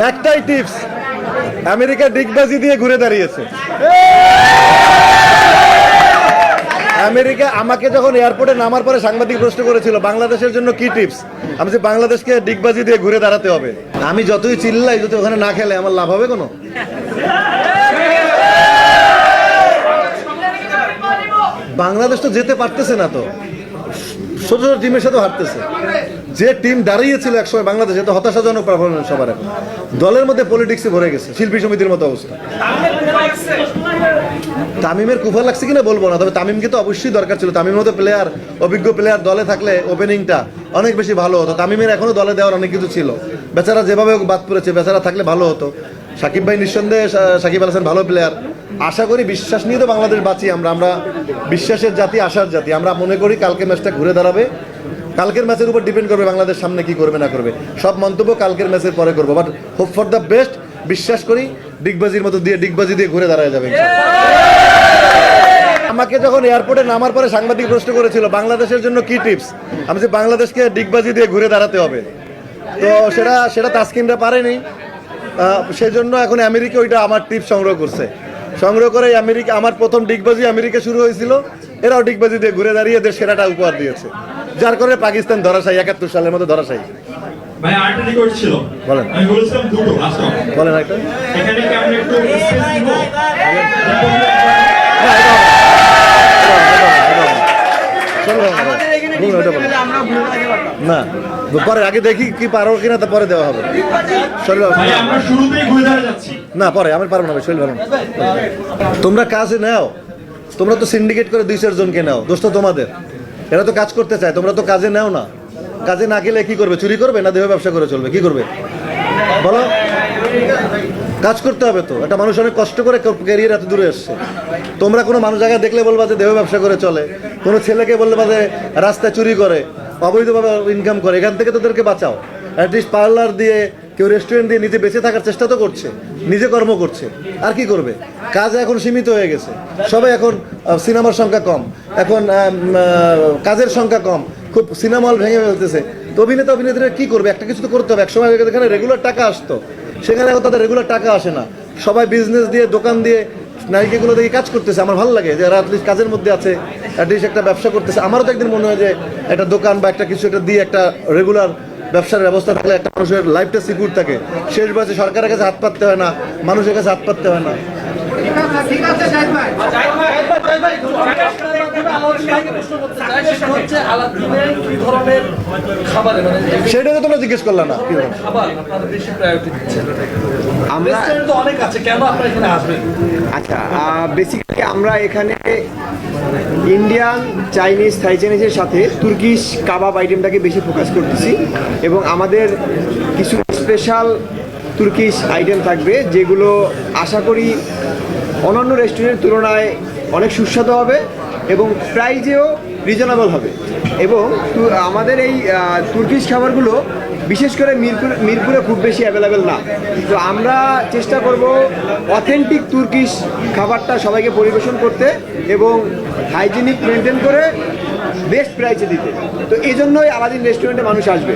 একটাই tips, America ডিগবাজি দিয়ে ঘুরে দাঁড়িয়েছে। আমেরিকা আমাকে যখন এয়ারপোর্টে নামার পরে সাংবাদিক প্রশ্ন করেছিল বাংলাদেশের জন্য কি টিপস, আমি যে বাংলাদেশকে ডিগবাজি দিয়ে ঘুরে দাঁড়াতে হবে। আমি যতই চিল্লাই, যদি ওখানে না খেলে আমার লাভ হবে কোনো? বাংলাদেশ তো যেতে পারতেছে না, তো ছোট ছোট টিমের সাথে হারতেছে। যে টিম দাঁড়িয়েছিল একসময় বাংলাদেশে, তো হতাশাজনক পারফরমেন্স সবার। এখন দলের মধ্যে পলিটিক্সে ভরে গেছে, শিল্পী সমিতির মতো অবস্থা। তামিমের কুফা লাগছে কিনা বলবো না, তবে তামিমকে তো অবশ্যই দরকার ছিল। তামিমের মতো প্লেয়ার, অভিজ্ঞ প্লেয়ার দলে থাকলে ওপেনিংটা অনেক বেশি ভালো হতো। তামিমের এখনো দলে দেওয়ার অনেক কিছু ছিল। বেচারা যেভাবে বাদ পড়েছে, বেচারা থাকলে ভালো হতো। সাকিব ভাই নিঃসন্দেহে, সাকিব আল হাসান ভালো প্লেয়ার। আশা করি, বিশ্বাস নিয়ে তো বাংলাদেশ বাঁচি আমরা বিশ্বাসের জাতি, আশার জাতি। আমরা মনে করি কালকে ম্যাচটা ঘুরে দাঁড়াবে। কালকের ম্যাচের উপর ডিপেন্ড করবে বাংলাদেশ সামনে কি করবে না করবে। সব মন্তব্য কালকের ম্যাচের পরে করবো, but hope for the best. বিশ্বাস করি ডিগবাজির মতো দিয়ে ডিগবাজি দিয়ে ঘুরে দাঁড়ায় যাবে। আমাকে যখন এয়ারপোর্টে নামার পরে সাংবাদিক প্রশ্ন করেছিল বাংলাদেশের জন্য কি টিপস, আমি যে বাংলাদেশকে ডিগবাজি দিয়ে ঘুরে দাঁড়াতে হবে। তো সেটা তাসকিনরা পারেনি। সেই জন্য এখন আমেরিকা ওইটা আমার টিপস সংগ্রহ করে আমেরিকা, আমার প্রথম ডিগবাজি আমেরিকা শুরু হয়েছিল, এরাও ডিগবাজি দিয়ে ঘুরে দাঁড়িয়ে এদের সেরাটা উপহার দিয়েছে, যার কারণে পাকিস্তান ধরাশায়ী, 71 সালের মতো ধরাশায়ী। ভাই আরেকটা রিকোয়েস্ট ছিল, বলেন। আমি বলেছিলাম দুটো লাস্ট বলেন একটা। এখানে কি আমরা একটু স্পেস দিব? না, পরে আগে দেখি কি পারো কিনা, তারপরে দেওয়া হবে। ভাই আমরা শুরুতেই ঘুরে দাঁড়িয়ে যাচ্ছি। না, পরে আমি পারবো না, শরীর ভালো না। তোমরা কাজে নাও, তোমরা তো সিন্ডিকেট করে 2-4 জনকে নাও, দোষ তো তোমাদের। এরা তো কাজ করতে চায়, তোমরা তো কাজে নাও না। কাজে না গেলে কি করবে? চুরি করবে না দেহ ব্যবসা করে চলবে? কি করবে বলো? কাজ করতে হবে তো। একটা মানুষ অনেক কষ্ট করে ক্যারিয়ার এত দূরে এসছে। তোমরা কোনো মানুষ জায়গায় দেখলে বলবা যে দেহ ব্যবসা করে চলে, কোনো ছেলেকে বলবা যে রাস্তায় চুরি করে, অবৈধভাবে ইনকাম করে, এখান থেকে তোদেরকে বাঁচাও। অ্যাটলিস্ট পার্লার দিয়ে, কেউ রেস্টুরেন্ট দিয়ে নিজে বেঁচে থাকার চেষ্টা তো করছে, নিজে কর্ম করছে। আর কি করবে? কাজ এখন সীমিত হয়ে গেছে। সবাই এখন সিনেমার সংখ্যা কম, এখন কাজের সংখ্যা কম, খুব সিনেমা হল ভেঙে ফেলতেছে। তো অভিনেত্রীরা কি করবে? একটা কিছু তো করতে হবে। একসময় এখানে রেগুলার টাকা আসতো, সেখানে এখন তাদের রেগুলার টাকা আসে না। সবাই বিজনেস দিয়ে, দোকান দিয়ে, নায়িকাগুলো দেখে কাজ করতেছে। আমার ভালো লাগে যে এরা অ্যাটলিস্ট কাজের মধ্যে আছে, অ্যাটলিস্ট একটা ব্যবসা করতেছে। আমারও তো একদিন মনে হয় যে একটা দোকান বা একটা কিছু একটা দিয়ে একটা রেগুলার ব্যবসার ব্যবস্থা থাকলে একটা মানুষের লাইফটা সিকিউর থাকে। শেষ বয়সে সরকারের কাছে হাত পাততে হয় না, মানুষের কাছে হাত পাততে হয় না। সেটা তো তোমরা জিজ্ঞেস করলা না। আচ্ছা, বেসিক্যালি আমরা এখানে ইন্ডিয়ান, চাইনিজ, থাই চাইনিজের সাথে তুর্কিশ কাবাব আইটেমটাকে বেশি ফোকাস করতেছি, এবং আমাদের কিছু স্পেশাল তুর্কিশ আইটেম থাকবে যেগুলো আশা করি অন্যান্য রেস্টুরেন্টের তুলনায় অনেক সুস্বাদু হবে এবং প্রাইজেও রিজনেবল হবে। এবং আমাদের এই তুর্কিশ খাবারগুলো বিশেষ করে মিরপুরে খুব বেশি অ্যাভেলেবেল না। তো আমরা চেষ্টা করব অথেন্টিক তুর্কিশ খাবারটা সবাইকে পরিবেশন করতে এবং হাইজিনিক মেনটেন করে বেস্ট প্রাইসে দিতে। তো এই জন্যই আলাদিন রেস্টুরেন্টে মানুষ আসবে।